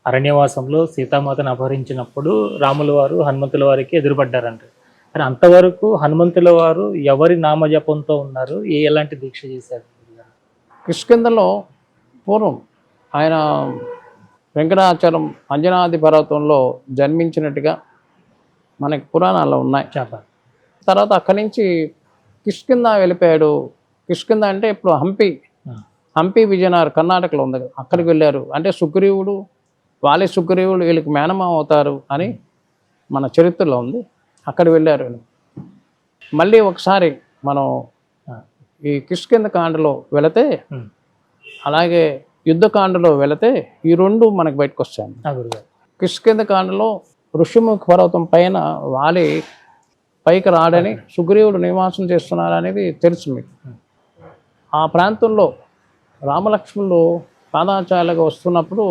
అరణ్యవాసంలో సీతామాతను అపహరించినప్పుడు రాముల వారు హనుమంతుల వారికి ఎదురుపడ్డారంట. కానీ అంతవరకు హనుమంతుల వారు ఎవరి నామజపంతో ఉన్నారు? ఎలాంటి దీక్ష చేశారు? కిష్కింధలో పూర్వం ఆయన వెంకటాచలం అంజనాది పర్వతంలో జన్మించినట్టుగా మనకి పురాణాల్లో ఉన్నాయి. తర్వాత అక్కడి నుంచి కిష్కింధ వెళ్ళిపోయాడు. కిష్కింధ అంటే ఇప్పుడు హంపి విజయనగరం కర్ణాటకలో ఉంది, అక్కడికి వెళ్ళారు. అంటే సుగ్రీవుడు సుగ్రీవుడు వీళ్ళకి మేనమామ అవుతారు అని మన చరిత్రలో ఉంది. అక్కడ వెళ్ళారు. మళ్ళీ ఒకసారి మనం ఈ కిష్కింధ కాండలో వెళితే, అలాగే యుద్ధకాండలో వెళితే ఈ రెండు మనకు బయటకు వస్తాయి. కిష్కింధ కాండలో ఋషిముఖ పర్వతం పైన వాలి పైకి రాడని, సుగ్రీవుడు నివాసం చేస్తున్నారు అనేది తెలుసు మీకు. ఆ ప్రాంతంలో రామలక్ష్మణులు పాదాచారులుగా వస్తున్నప్పుడు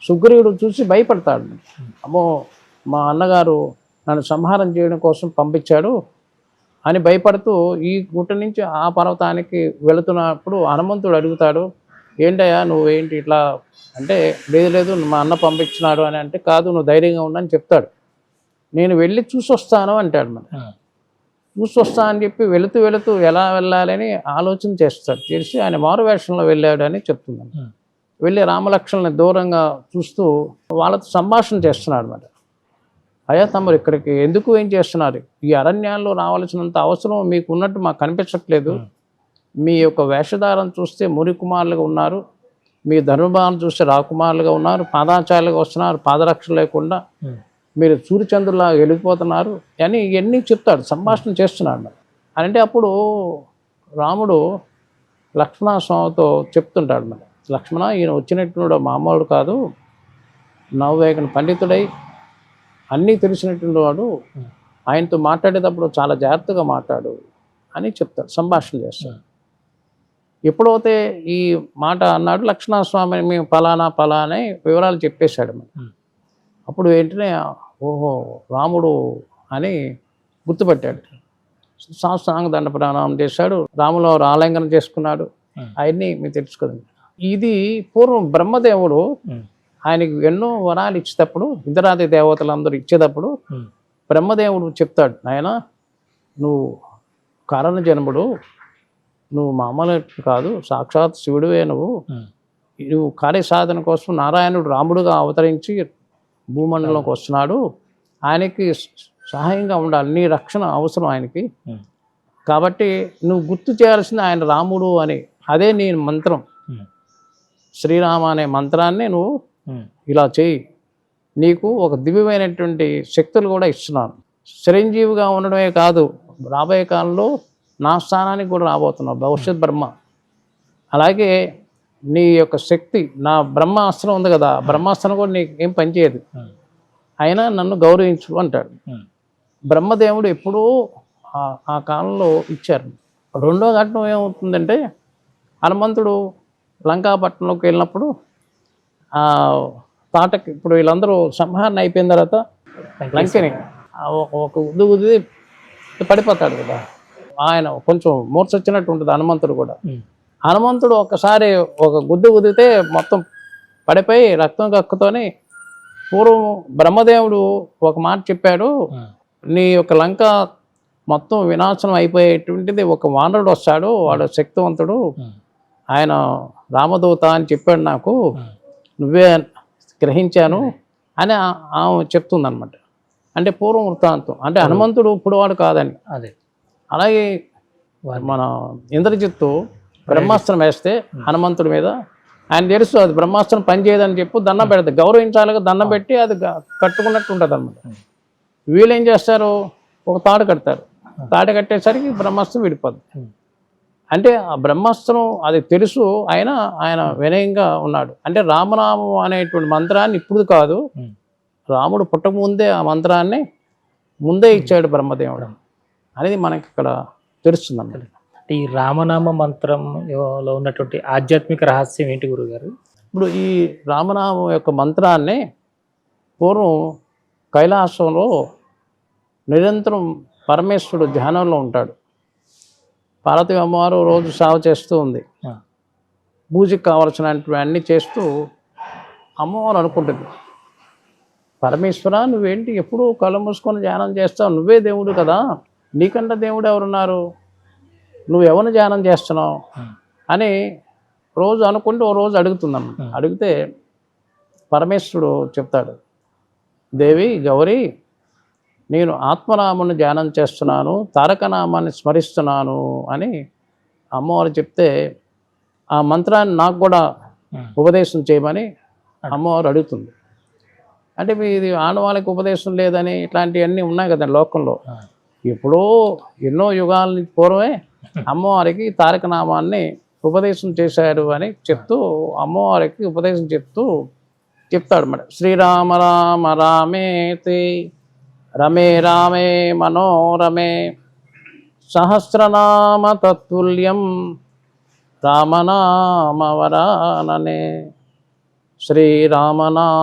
సుగ్రీవుడు చూసి భయపడతాడు. అమ్మో, మా అన్నగారు నన్ను సంహారం చేయడం కోసం పంపించాడు అని భయపడుతూ ఈ గుట్ట నుంచి ఆ పర్వతానికి వెళుతున్నప్పుడు హనుమంతుడు అడుగుతాడు, ఏంటయ్యా నువ్వేంటి ఇట్లా అంటే, లేదు మా అన్న పంపించినాడు అని అంటే, కాదు నువ్వు ధైర్యంగా ఉండని చెప్తాడు. నేను వెళ్ళి చూసొస్తాను అంటాడు. చూసొస్తా అని చెప్పి వెళుతూ ఎలా వెళ్ళాలని ఆలోచన చేసి ఆయన మారువేషంలో వెళ్ళాడు అని చెప్తున్నాను. వెళ్ళి రామలక్ష్మణుని దూరంగా చూస్తూ వాళ్ళతో సంభాషణ చేస్తున్నాడు అన్నమాట. అయ్యా తమరు ఇక్కడికి ఎందుకు ఏం చేస్తున్నారు? ఈ అరణ్యాల్లో రావాల్సినంత అవసరం మీకు ఉన్నట్టు మాకు కనిపించట్లేదు. మీ యొక్క వేషధారం చూస్తే మునికుమారులుగా ఉన్నారు, మీ ధర్మభావం చూస్తే రాకుమారులుగా ఉన్నారు, పాదాచారులుగా వస్తున్నారు, పాదరక్షలు లేకుండా మీరు సూర్యచంద్రులా వెళ్ళిపోతున్నారు అని ఇవన్నీ చెప్తాడు, సంభాషణ చేస్తున్నాడు. అంటే అప్పుడు రాముడు లక్ష్మణస్వామితో చెప్తుంటాడు, మరి లక్ష్మణ ఈయన వచ్చినట్టున్నాడు మామూలుడు కాదు, నవవేగన పండితుడై అన్నీ తెలిసినటువంటి వాడు, ఆయనతో మాట్లాడేటప్పుడు చాలా జాగ్రత్తగా మాట్లాడు అని చెప్తాడు, సంభాషణ చేస్తాడు. ఎప్పుడైతే ఈ మాట అన్నాడు లక్ష్మణస్వామిని, మేము ఫలానా అని వివరాలు చెప్పేశాడు. అప్పుడు వెంటనే ఓహో రాముడు అని గుర్తుపట్టాడు. సాష్టాంగ దండ ప్రణామం చేశాడు, రాముల వారు ఆలింగనం చేసుకున్నాడు. అవన్నీ మీకు తెలుసు కదండి. ఇది పూర్వం బ్రహ్మదేవుడు ఆయనకి ఎన్నో వరాలు ఇచ్చేటప్పుడు, ఇంద్రాది దేవతలందరూ ఇచ్చేటప్పుడు బ్రహ్మదేవుడు చెప్తాడు, నాయన నువ్వు కారణ జన్ముడు, నువ్వు మామూలు కాదు, సాక్షాత్ శివుడివే, నువ్వు కార్యసాధన కోసం నారాయణుడు రాముడుగా అవతరించి భూమండలంలోకి వస్తున్నాడు, ఆయనకి సహాయంగా ఉండాలి, నీ రక్షణ అవసరం ఆయనకి, కాబట్టి నువ్వు గుర్తు చేయాల్సింది ఆయన రాముడు అని. అదే నీ మంత్రం, శ్రీరామ అనే మంత్రాన్ని నువ్వు ఇలా చేయి, నీకు ఒక దివ్యమైనటువంటి శక్తులు కూడా ఇస్తున్నాను, చిరంజీవిగా ఉండడమే కాదు రాబోయే కాలంలో నా స్థానానికి కూడా రాబోతున్నావు, భవిష్యత్ బ్రహ్మ. అలాగే నీ యొక్క శక్తి, నా బ్రహ్మాస్త్రం ఉంది కదా, బ్రహ్మాస్త్రం కూడా నీకు ఏం పనిచేయదు, అయినా నన్ను గౌరవించు అంటాడు. బ్రహ్మదేవుడు ఎప్పుడూ ఆ కాలంలో ఇచ్చారు. రెండో ఘట్టం ఏమవుతుందంటే, హనుమంతుడు లంకాపట్నంలోకి వెళ్ళినప్పుడు తాటకి, ఇప్పుడు వీళ్ళందరూ సంహారణ అయిపోయిన తర్వాత లంకని ఒక ఉద్ది పడిపోతాడు కదా, ఆయన కొంచెం మూర్చొచ్చినట్టు ఉంటుంది హనుమంతుడు కూడా. హనుమంతుడు ఒక్కసారి ఒక గుద్దు గుద్దితే మొత్తం పడిపోయి రక్తం కక్కుతోని, పూర్వం బ్రహ్మదేవుడు ఒక మాట చెప్పాడు, నీ యొక్క లంక మొత్తం వినాశనం అయిపోయేటువంటిది ఒక వానరుడు వస్తాడు, వాడు శక్తివంతుడు, ఆయన రామదూత అని చెప్పాడు నాకు, నువ్వే గ్రహించాను అని ఆమె చెప్తుందనమాట. అంటే పూర్వం వృత్తాంతం, అంటే హనుమంతుడు ఇప్పుడు వాడు కాదని. అలాగే మన ఇంద్రజిత్తు బ్రహ్మాస్త్రం వేస్తే హనుమంతుడి మీద, ఆయన తెలుసు అది బ్రహ్మాస్త్రం పనిచేయదని చెప్పి దండం పెడతారు, గౌరవించాలిగా దండం పెట్టి అది కట్టుకున్నట్టు ఉంటుంది అనమాట. వీళ్ళు ఏం చేస్తారు, ఒక తాడు కడతారు, తాడు కట్టేసరికి బ్రహ్మాస్త్రం విడిపోద్ది. అంటే ఆ బ్రహ్మాస్త్రం అది తెలుసు, ఆయన వినయంగా ఉన్నాడు. అంటే రామనామం అనేటువంటి మంత్రాన్ని ఇప్పుడు కాదు, రాముడు పుట్టకముందే ఆ మంత్రాన్ని ముందే ఇచ్చాడు బ్రహ్మదేవుడు అనేది మనకి ఇక్కడ తెలుస్తుంది అన్నమాట. అంటే ఈ రామనామ మంత్రంలో ఉన్నటువంటి ఆధ్యాత్మిక రహస్యం ఏంటి గురుగారు? ఇప్పుడు ఈ రామనామం యొక్క మంత్రాన్ని పూర్వం కైలాసంలో నిరంతరం పరమేశ్వరుడు ధ్యానంలో ఉంటాడు. పార్వతీ అమ్మవారు రోజు సేవ చేస్తూ ఉంది, పూజకి కావలసినటువంటి అన్నీ చేస్తూ అమ్మవారు అనుకుంటుంది, పరమేశ్వర నువ్వేంటి ఎప్పుడూ కళ్ళు మూసుకొని ధ్యానం చేస్తావు, నువ్వే దేవుడు కదా, నీకంటే దేవుడు ఎవరున్నారు, నువ్వు ఎవరిని ధ్యానం చేస్తున్నావు అని రోజు అనుకుంటూ ఓ రోజు అడుగుతుందమ్మ. అడిగితే పరమేశ్వరుడు చెప్తాడు, దేవి గౌరీ, నేను ఆత్మనామాన్ని ధ్యానం చేస్తున్నాను, తారకనామాన్ని స్మరిస్తున్నాను అని అమ్మవారు చెప్తే ఆ మంత్రాన్ని నాకు కూడా ఉపదేశం చేయమని అమ్మవారు అడుగుతుంది. అంటే ఇది ఆడవాళ్ళకి ఉపదేశం లేదని ఇట్లాంటివన్నీ ఉన్నాయి కదా లోకంలో. ఎప్పుడో ఎన్నో యుగాల నుంచి పూర్వమే అమ్మవారికి తారకనామాన్ని ఉపదేశం చేశాడు అని చెప్తూ అమ్మవారికి ఉపదేశం చెప్తాడు మరి. శ్రీరామ రామ రామేతి రమే రామే మనోరమే సహస్రనామ తత్తుల్యం రామనామవరాననే శ్రీరామనామవరాననే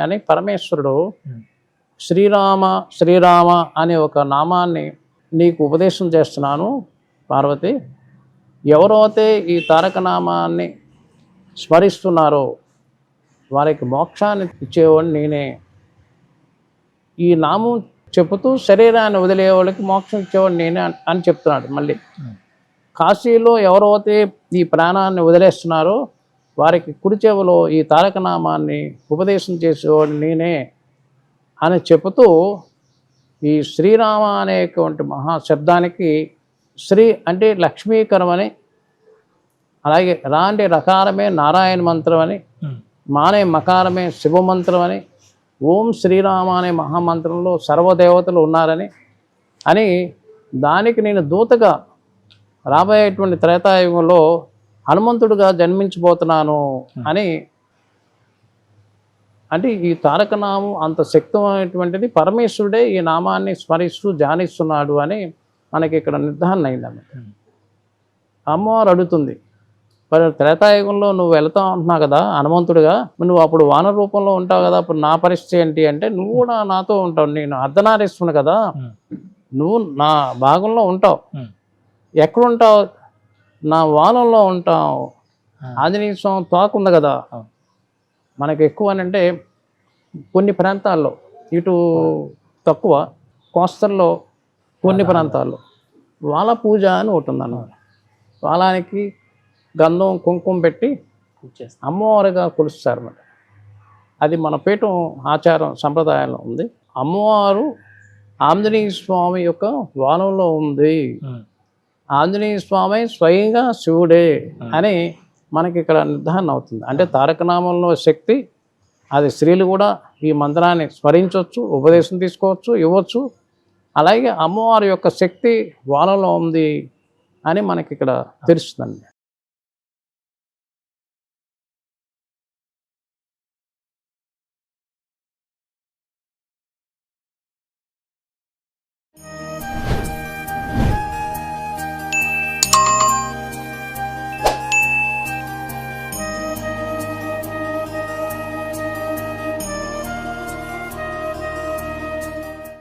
అని పరమేశ్వరుడు శ్రీరామ అనే ఒక నామాన్ని నీకు ఉపదేశం చేస్తున్నాను పార్వతి. ఎవరైతే ఈ తారకనామాన్ని స్మరిస్తున్నారో వారికి మోక్షాన్ని ఇచ్చేవాడిని నేనే. ఈ నామం చెబుతూ శరీరాన్ని వదిలే వాళ్ళకి మోక్షం ఇచ్చేవాడు నేనే అని చెప్తున్నాడు. మళ్ళీ కాశీలో ఎవరైతే ఈ ప్రాణాన్ని వదిలేస్తున్నారో వారికి కుడి చెవిలో ఈ తారకనామాన్ని ఉపదేశం చేసేవాడు నేనే అని చెబుతూ ఈ శ్రీరామ అనేటువంటి మహాశబ్దానికి శ్రీ అంటే లక్ష్మీకరం అని, అలాగే రా అంటే రకారమే నారాయణ మంత్రం అని, మానే మకారమే శివమంత్రం అని, ఓం శ్రీరామ అనే మహామంత్రంలో సర్వదేవతలు ఉన్నారని అని, దానికి నేను దూతగా రాబోయేటువంటి త్రేతాయుగంలో హనుమంతుడిగా జన్మించబోతున్నాను అని. అంటే ఈ తారకనామం అంత శక్తిమైనటువంటిది, పరమేశ్వరుడే ఈ నామాన్ని స్మరిస్తూ ధ్యానిస్తున్నాడు అని మనకి ఇక్కడ నిర్ధారణ అయిందన్నమాట. అమ్మవారు అడుగుతుంది, మరి త్రేతాయుగంలో నువ్వు వెళ్తావు అంటున్నావు కదా హనుమంతుడిగా, నువ్వు అప్పుడు వానర రూపంలో ఉంటావు కదా, అప్పుడు నా పరిస్థితి ఏంటి అంటే, నువ్వు కూడా నాతో ఉంటావు, నేను అర్ధనారీశ్వరుని కదా, నువ్వు నా భాగంలో ఉంటావు. ఎక్కడుంటావు? నా వానంలో ఉంటావు. ఆంజనేయ స్వామి తోక ఉంది కదా, మనకి ఎక్కువ అని అంటే కొన్ని ప్రాంతాల్లో ఇటు తక్కువ, కోస్తల్లో కొన్ని ప్రాంతాల్లో వాల పూజ అని ఒకటి ఉందన్నమాట. వాలానికి గంధం కుంకుమ పెట్టి అమ్మవారిగా కొలుస్తారు అన్నమాట. అది మన పీఠం ఆచారం సంప్రదాయంలో ఉంది. అమ్మవారు ఆంజనేయ స్వామి యొక్క వానంలో ఉంది, ఆంజనేయ స్వామి స్వయంగా శివుడే అని మనకి ఇక్కడ నిర్ధారణ అవుతుంది. అంటే తారకనామంలో శక్తి, అది స్త్రీలు కూడా ఈ మంత్రాన్ని స్మరించవచ్చు, ఉపదేశం తీసుకోవచ్చు, ఇవ్వచ్చు. అలాగే అమ్మవారి యొక్క శక్తి వానంలో ఉంది అని మనకి ఇక్కడ తెలుస్తుందండి.